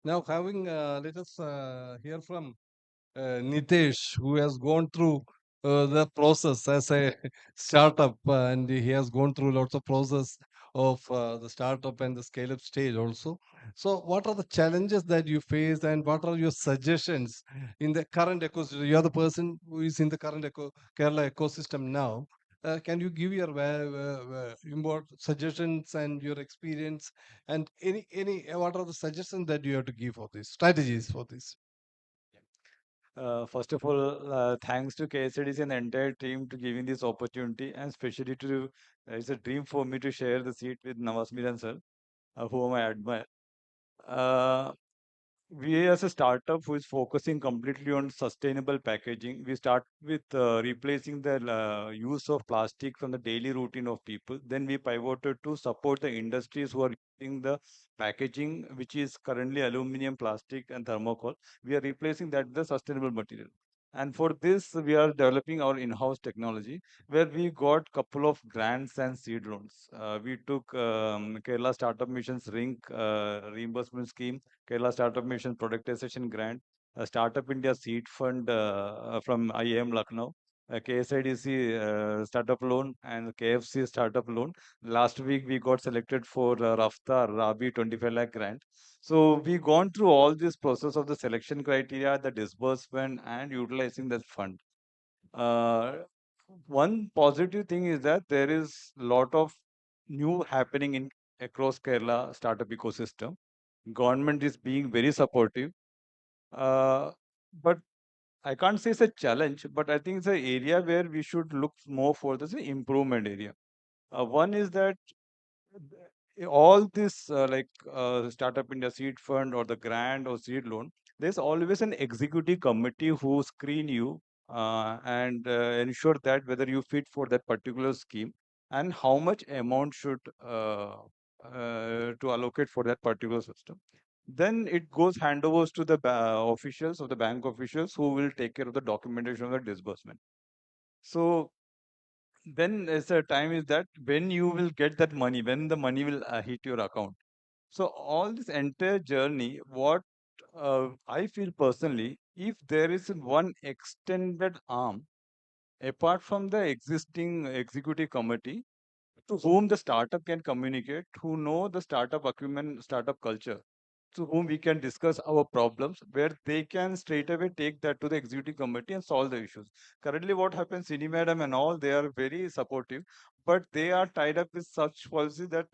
Now, let us hear from Nitesh, who has gone through the process as a startup, and he has gone through lots of process of the startup and the scale up stage also. So, what are the challenges that you face, and what are your suggestions in the current ecosystem? You are the person who is in the current Kerala ecosystem now. Can you give your suggestions and your experience, and any what are the suggestions that you have to give for this strategies for this? First of all, thanks to KSIDC and the entire team to giving this opportunity, and especially to it's a dream for me to share the seat with Nawasmiran sir, whom I admire. Uh, we as a startup who is focusing completely on sustainable packaging, we start with replacing the use of plastic from the daily routine of people. Then we pivoted to support the industries who are using the packaging, which is currently aluminum, plastic, and thermocol. We are replacing that with the sustainable material. And for this, we are developing our in-house technology, where we got couple of grants and seed loans. We took Kerala Startup Mission's RINC reimbursement scheme, Kerala Startup Mission Productization Grant, a Startup India Seed Fund from IIM Lucknow, a KSIDC Startup Loan, and KFC Startup Loan. Last week, we got selected for Raftar Rabi 25 lakh grant. So we gone through all this process of the selection criteria, the disbursement, and utilizing that fund. Uh, One positive thing is that there is lot of new happening in across Kerala startup ecosystem. Government is being very supportive, uh, but I can't say it's a challenge, but I think it's an area where we should look more for this improvement area. One is that all this Startup India Seed Fund or the grant or seed loan, there's always an executive committee who screen you and ensure that whether you fit for that particular scheme and how much amount should to allocate for that particular system. Then it goes handovers to the officials of the bank officials who will take care of the documentation of the disbursement. So then as a time is that when you will get that money, when the money will hit your account. So all this entire journey, what I feel personally, if there is one extended arm apart from the existing executive committee to whom the startup can communicate, who know the startup acumen, startup culture, to whom we can discuss our problems, where they can straight away take that to the executive committee and solve the issues. Currently, what happens, Sini Madam and all, they are very supportive, but they are tied up with such policy that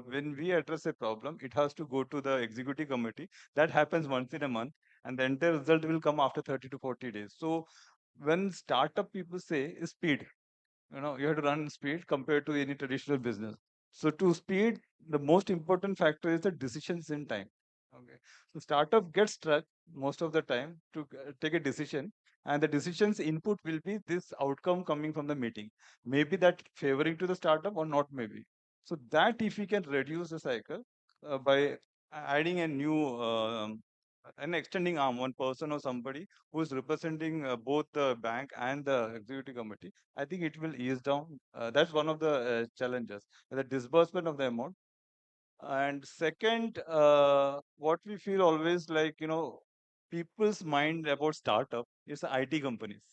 when we address a problem, it has to go to the executive committee. That happens once in a month, and the entire result will come after 30 to 40 days. So when startup people say speed, you have to run speed compared to any traditional business. So to speed, the most important factor is the decisions in time. Okay, so startup gets stuck most of the time to take a decision, and the decisions input will be this outcome coming from the meeting, maybe that favoring to the startup or not, maybe. So that if we can reduce the cycle by adding a new an extending arm, one person or somebody who is representing both the bank and the executive committee, I think it will ease down. That's one of the challenges, the disbursement of the amount. And second, what we feel always like, people's mind about startup is the IT companies.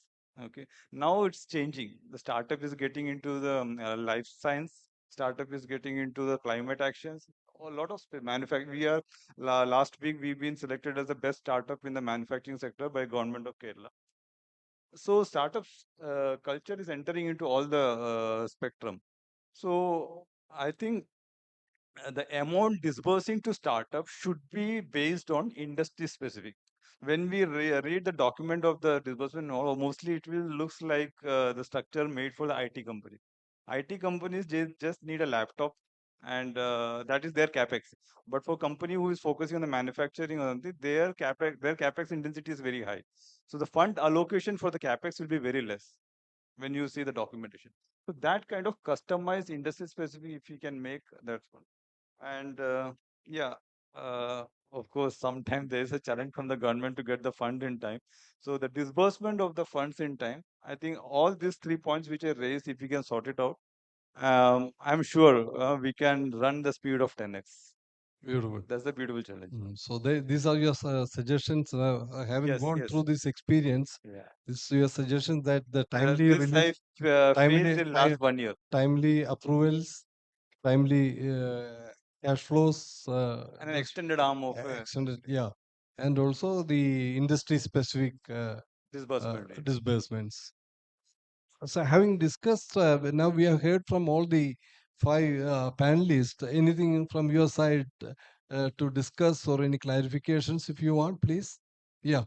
Okay. Now it's changing. The startup is getting into the life science. Startup is getting into the climate actions. A lot of manufacturing. Last week we've been selected as the best startup in the manufacturing sector by government of Kerala. So startups culture is entering into all the spectrum. So I think the amount disbursing to startup should be based on industry specific. When we read the document of the disbursement, mostly it will looks like the structure made for the IT company. IT companies just need a laptop, and that is their capex. But for company who is focusing on the manufacturing or something, their capex intensity is very high. So the fund allocation for the capex will be very less when you see the documentation. So that kind of customized industry specific, if you can make, that's one. And yeah, uh, of course, sometimes there is a challenge from the government to get the fund in time. So the disbursement of the funds in time, I think all these 3 points which I raised, if we can sort it out, I'm sure we can run the speed of 10x. Beautiful. That's the beautiful challenge. So these are your suggestions. Having Yes, gone yes. through this experience, Yeah. this your suggestion that the timely This release, I faced timely in last 1 year. timely approvals, timely cash flows, And an extended arm of extended, yeah, and also the industry specific disbursement dates. disbursements. So having discussed, now we have heard from all the five panelists. Anything from your side to discuss or any clarifications if you want, please? Yeah.